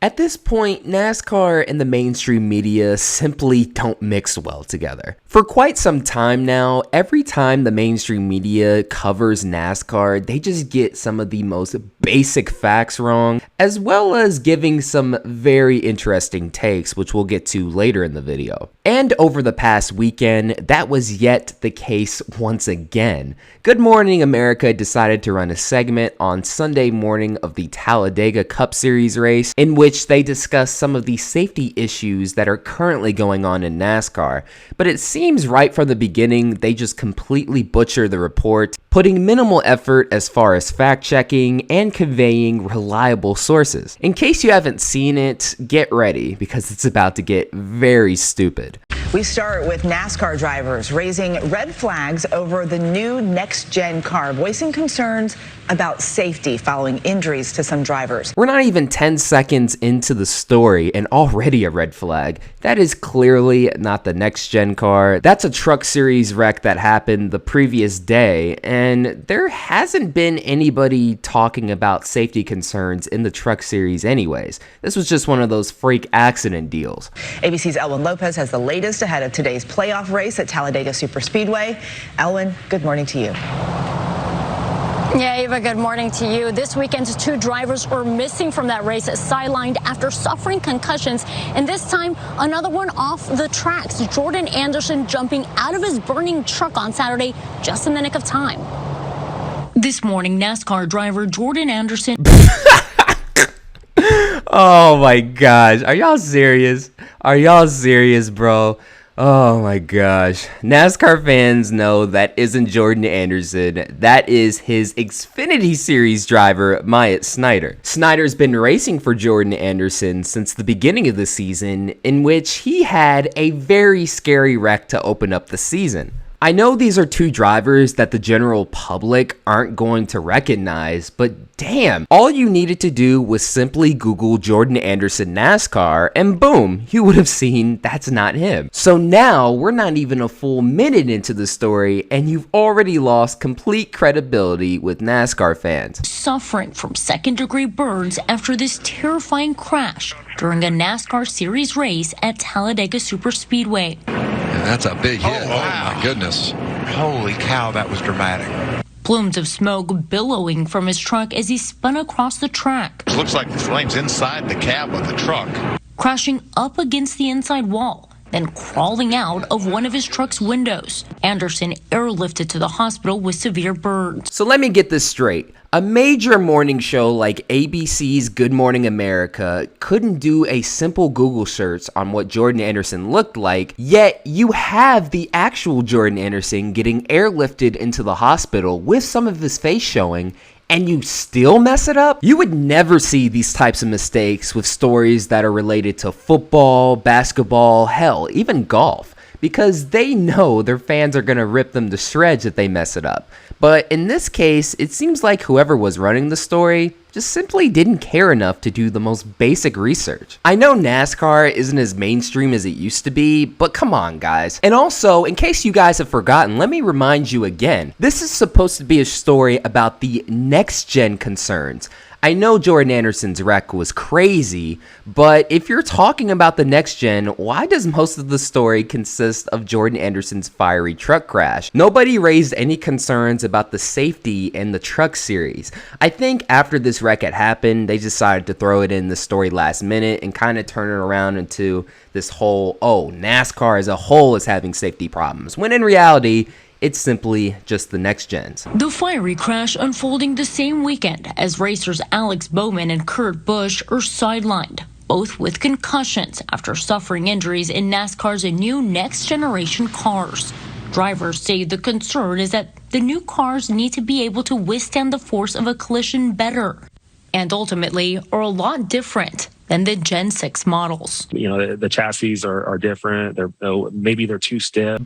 At this point, NASCAR and the mainstream media simply don't mix well together. For quite some time now, every time the mainstream media covers NASCAR, they just get some of the most basic facts wrong, as well as giving some very interesting takes, which we'll get to later in the video. And over the past weekend, that was yet the case once again. Good Morning America decided to run a segment on Sunday morning of the Talladega Cup Series race, in which they discussed some of the safety issues that are currently going on in NASCAR. But it seems right from the beginning, they just completely butcher the report, putting minimal effort as far as fact-checking and conveying reliable sources. In case you haven't seen it, get ready, because it's about to get very stupid. We start with NASCAR drivers raising red flags over the new next-gen car, voicing concerns about safety following injuries to some drivers. We're not even 10 seconds into the story and already a red flag. That is clearly not the next-gen car. That's a truck series wreck that happened the previous day, and there hasn't been anybody talking about safety concerns in the truck series anyways. This was just one of those freak accident deals. ABC's Elwin Lopez has the latest ahead of today's playoff race at Talladega Superspeedway. Elwin, good morning to you. Yeah, Eva, good morning to you. This weekend, two drivers were missing from that race, sidelined after suffering concussions. And this time, another one off the tracks. Jordan Anderson jumping out of his burning truck on Saturday just in the nick of time. This morning, NASCAR driver Jordan Anderson... Oh my gosh, are y'all serious? Are y'all serious, bro? Oh my gosh. NASCAR fans know that isn't Jordan Anderson. That is his Xfinity Series driver, Myatt Snider. Snider's been racing for Jordan Anderson since the beginning of the season, in which he had a very scary wreck to open up the season. I know these are two drivers that the general public aren't going to recognize, but damn, all you needed to do was simply Google Jordan Anderson NASCAR and boom, you would have seen that's not him. So now we're not even a full minute into the story and you've already lost complete credibility with NASCAR fans. Suffering from second-degree burns after this terrifying crash during a NASCAR series race at Talladega Superspeedway. That's a big hit. Oh, wow. My goodness. Holy cow, that was dramatic. Plumes of smoke billowing from his truck as he spun across the track. It looks like the flames inside the cab of the truck. Crashing up against the inside wall, then crawling out of one of his truck's windows. Anderson airlifted to the hospital with severe burns. So let me get this straight. A major morning show like ABC's Good Morning America couldn't do a simple Google search on what Jordan Anderson looked like, yet you have the actual Jordan Anderson getting airlifted into the hospital with some of his face showing, and you still mess it up? You would never see these types of mistakes with stories that are related to football, basketball, hell, even golf, because they know their fans are going to rip them to shreds if they mess it up. But in this case, it seems like whoever was running the story just simply didn't care enough to do the most basic research. I know NASCAR isn't as mainstream as it used to be, but come on guys. And also, in case you guys have forgotten, let me remind you again, this is supposed to be a story about the next-gen concerns. I know Jordan Anderson's wreck was crazy, but if you're talking about the next gen, why does most of the story consist of Jordan Anderson's fiery truck crash? Nobody raised any concerns about the safety in the truck series. I think after this wreck had happened, they decided to throw it in the story last minute and kind of turn it around into this whole, oh, NASCAR as a whole is having safety problems, when in reality, it's simply just the next gens. The fiery crash unfolding the same weekend as racers Alex Bowman and Kurt Busch are sidelined, both with concussions after suffering injuries in NASCAR's new next-generation cars. Drivers say the concern is that the new cars need to be able to withstand the force of a collision better, and ultimately are a lot different than the Gen 6 models. You know, the chassis are different. Maybe they're too stiff.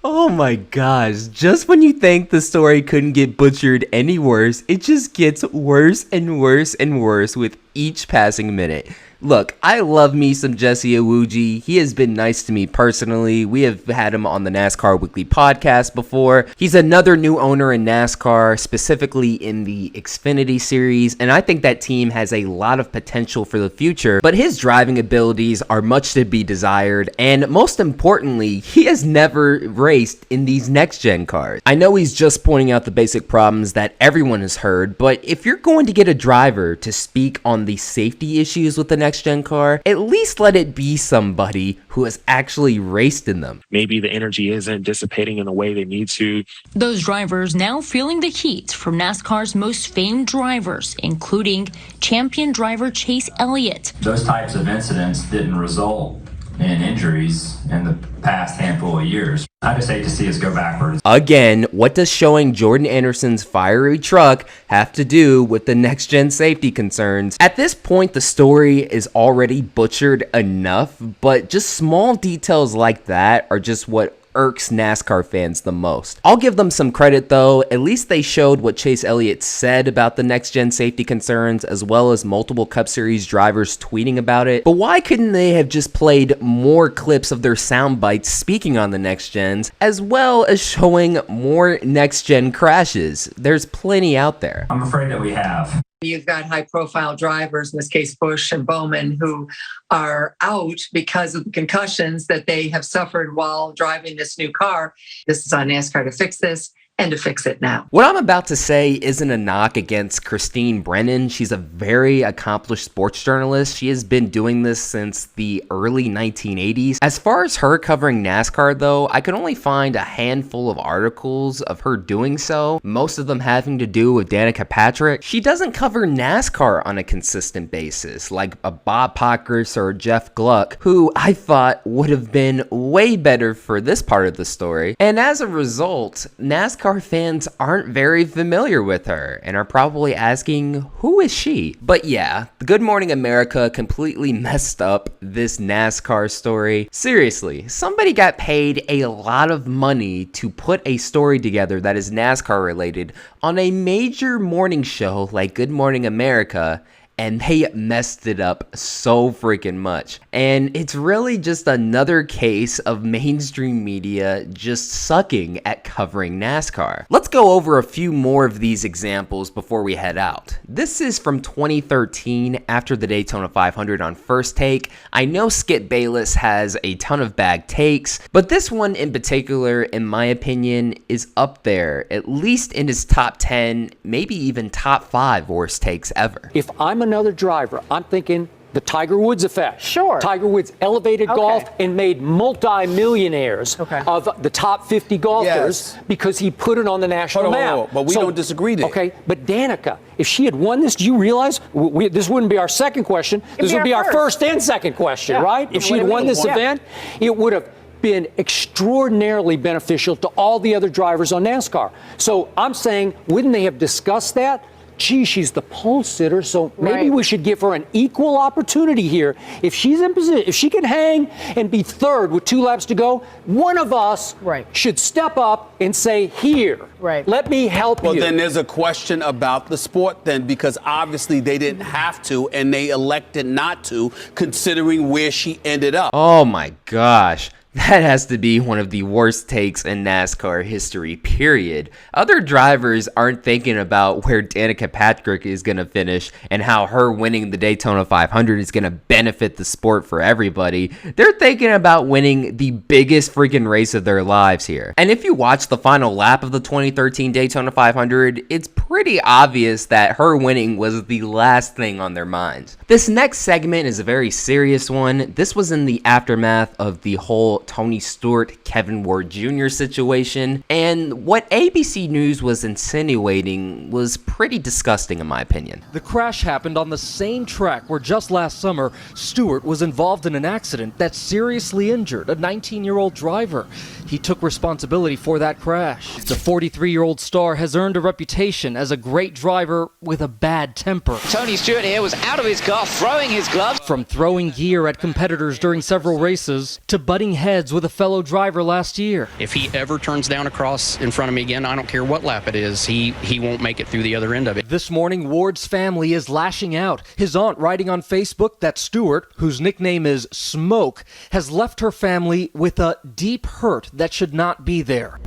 Oh my gosh, just when you think the story couldn't get butchered any worse, it just gets worse and worse and worse with each passing minute. Look, I love me some Jesse Iwuji. He has been nice to me personally. We have had him on the NASCAR Weekly podcast before. He's another new owner in NASCAR, specifically in the Xfinity series, and I think that team has a lot of potential for the future, but his driving abilities are much to be desired, and most importantly, he has never raced in these next-gen cars. I know he's just pointing out the basic problems that everyone has heard, but if you're going to get a driver to speak on the safety issues with the next-gen car, at least let it be somebody who has actually raced in them. Maybe the energy isn't dissipating in the way they need to. Those drivers now feeling the heat from NASCAR's most famed drivers, including champion driver Chase Elliott. Those types of incidents didn't result in injuries in the past handful of years. I just hate to see us go backwards. Again, what does showing Jordan Anderson's fiery truck have to do with the next-gen safety concerns? At this point, the story is already butchered enough, but just small details like that are just what irks NASCAR fans the most. I'll give them some credit though, at least they showed what Chase Elliott said about the next-gen safety concerns, as well as multiple Cup Series drivers tweeting about it. But why couldn't they have just played more clips of their sound bites speaking on the next-gens, as well as showing more next-gen crashes? There's plenty out there. I'm afraid that we have. You've got high-profile drivers, in this case Busch and Bowman, who are out because of the concussions that they have suffered while driving this new car. This is on NASCAR to fix this and to fix it now. What I'm about to say isn't a knock against Christine Brennan. She's a very accomplished sports journalist. She has been doing this since the early 1980s. As far as her covering NASCAR though, I could only find a handful of articles of her doing so, most of them having to do with Danica Patrick. She doesn't cover NASCAR on a consistent basis, like a Bob Pockrass or Jeff Gluck, who I thought would have been way better for this part of the story. And as a result, NASCAR fans aren't very familiar with her and are probably asking, who is she? But yeah, the Good Morning America completely messed up this NASCAR story. Seriously, somebody got paid a lot of money to put a story together that is NASCAR related on a major morning show like Good Morning America, and they messed it up so freaking much. And it's really just another case of mainstream media just sucking at covering NASCAR. Let's go over a few more of these examples before we head out. This is from 2013 after the Daytona 500 on First Take. I know Skip Bayless has a ton of bad takes, but this one in particular, in my opinion, is up there, at least in his top 10, maybe even top 5 worst takes ever. If I'm another driver, I'm thinking the Tiger Woods effect. Sure. Tiger Woods elevated golf and made multi-millionaires of the top 50 golfers because he put it on the national map. But we don't disagree there. Okay, but Danica, if she had won this, do you realize this wouldn't be our second question? This would be our first and second question, right? If she had won this event, it would have been extraordinarily beneficial to all the other drivers on NASCAR. So I'm saying, wouldn't they have discussed that? Gee, she's the pole sitter, so maybe we should give her an equal opportunity here. If she's in position, if she can hang and be third with 2 laps to go, one of us should step up and say, here, let me help you. Well, then there's a question about the sport then, because obviously they didn't have to and they elected not to, considering where she ended up. Oh my gosh. That has to be one of the worst takes in NASCAR history, period. Other drivers aren't thinking about where Danica Patrick is going to finish and how her winning the Daytona 500 is going to benefit the sport for everybody. They're thinking about winning the biggest freaking race of their lives here. And if you watch the final lap of the 2013 Daytona 500, it's pretty obvious that her winning was the last thing on their minds. This next segment is a very serious one. This was in the aftermath of the whole Tony Stewart, Kevin Ward Jr. situation, and what ABC News was insinuating was pretty disgusting in my opinion. The crash happened on the same track where just last summer, Stewart was involved in an accident that seriously injured a 19-year-old driver. He took responsibility for that crash. The 43-year-old star has earned a reputation as a great driver with a bad temper. Tony Stewart here was out of his car, throwing his gloves. From throwing gear at competitors during several races to butting heads heads with a fellow driver last year. If he ever turns down a cross in front of me again, I don't care what lap it is, he won't make it through the other end of it. This morning, Ward's family is lashing out. His aunt writing on Facebook that Stewart, whose nickname is Smoke, has left her family with a deep hurt that should not be there.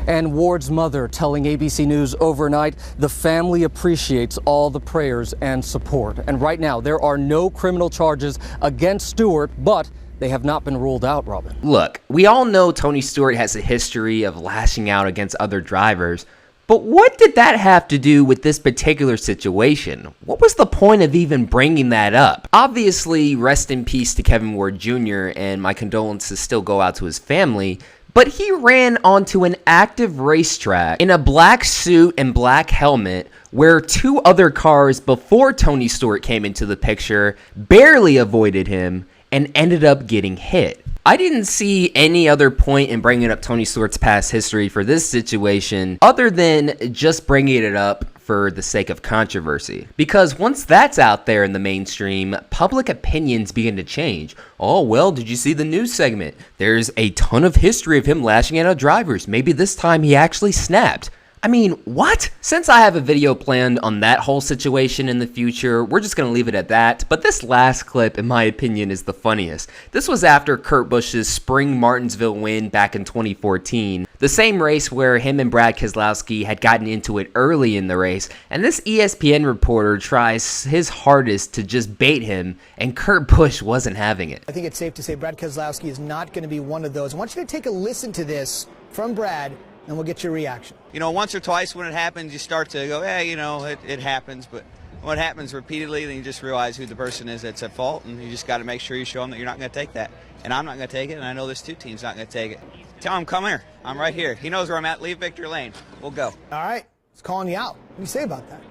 And Ward's mother telling ABC News overnight, the family appreciates all the prayers and support. And right now, there are no criminal charges against Stewart, but they have not been ruled out, Robin. Look, we all know Tony Stewart has a history of lashing out against other drivers, but what did that have to do with this particular situation? What was the point of even bringing that up? Obviously, rest in peace to Kevin Ward Jr., and my condolences still go out to his family, but he ran onto an active racetrack in a black suit and black helmet where two other cars before Tony Stewart came into the picture barely avoided him and ended up getting hit. I didn't see any other point in bringing up Tony Stewart's past history for this situation other than just bringing it up for the sake of controversy. Because once that's out there in the mainstream, public opinions begin to change. Oh, well, did you see the news segment? There's a ton of history of him lashing out at drivers. Maybe this time he actually snapped. I mean, what? Since I have a video planned on that whole situation in the future, we're just gonna leave it at that. But this last clip, in my opinion, is the funniest. This was after Kurt Busch's spring Martinsville win back in 2014. The same race where him and Brad Keselowski had gotten into it early in the race, and this ESPN reporter tries his hardest to just bait him, and Kurt Busch wasn't having it. I think it's safe to say Brad Keselowski is not gonna be one of those. I want you to take a listen to this from Brad, and we'll get your reaction. You know, once or twice when it happens, you start to go, hey, you know, it happens. But when it happens repeatedly, then you just realize who the person is that's at fault, and you just got to make sure you show them that you're not going to take that. And I'm not going to take it, and I know this team's not going to take it. Tell him, come here. I'm right here. He knows where I'm at. Leave victory lane. We'll go. All right. It's calling you out. What do you say about that?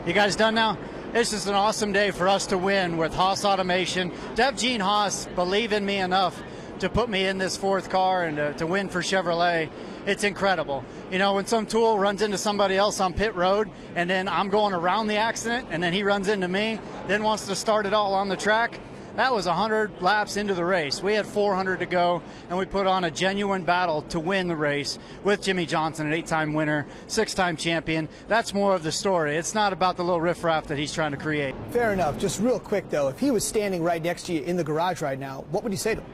You guys done now? It's just an awesome day for us to win with Haas Automation. To have Gene Haas believe in me enough to put me in this fourth car and to win for Chevrolet, it's incredible. You know, when some tool runs into somebody else on pit road and then I'm going around the accident and then he runs into me, then wants to start it all on the track, that was 100 laps into the race. We had 400 to go, and we put on a genuine battle to win the race with Jimmy Johnson, an 8-time winner, 6-time champion. That's more of the story. It's not about the little riffraff that he's trying to create. Fair enough. Just real quick, though, if he was standing right next to you in the garage right now, what would you say to him?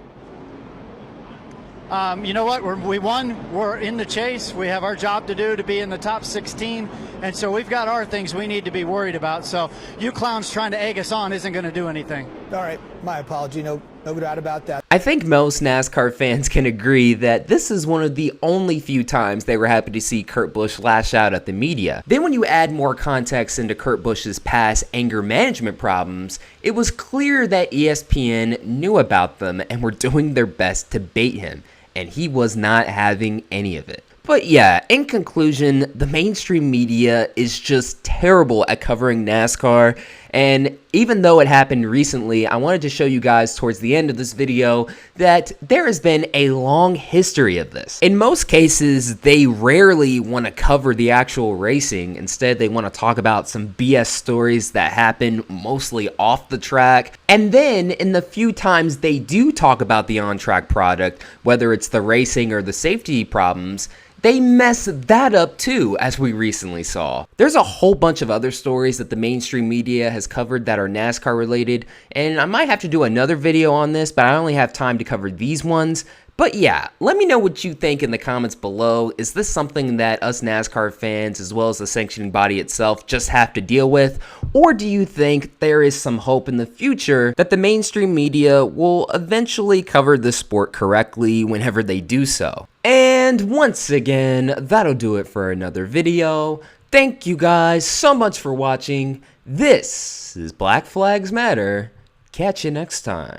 You know what? We won. We're in the chase. We have our job to do to be in the top 16. And so we've got our things we need to be worried about. So you clowns trying to egg us on isn't going to do anything. All right. My apology. No doubt about that. I think most NASCAR fans can agree that this is one of the only few times they were happy to see Kurt Busch lash out at the media. Then when you add more context into Kurt Busch's past anger management problems, it was clear that ESPN knew about them and were doing their best to bait him, and he was not having any of it. But yeah, in conclusion, the mainstream media is just terrible at covering NASCAR, and even though it happened recently, I wanted to show you guys towards the end of this video that there has been a long history of this. In most cases, they rarely want to cover the actual racing. Instead, they want to talk about some BS stories that happen mostly off the track. And then, in the few times they do talk about the on-track product, whether it's the racing or the safety problems, they mess that up too, as we recently saw. There's a whole bunch of other stories that the mainstream media has covered that are NASCAR related, and I might have to do another video on this, but I only have time to cover these ones. But yeah, let me know what you think in the comments below. Is this something that us NASCAR fans, as well as the sanctioning body itself, just have to deal with? Or do you think there is some hope in the future that the mainstream media will eventually cover the sport correctly whenever they do so? And once again, that'll do it for another video. Thank you guys so much for watching. This is Black Flags Matter. Catch you next time.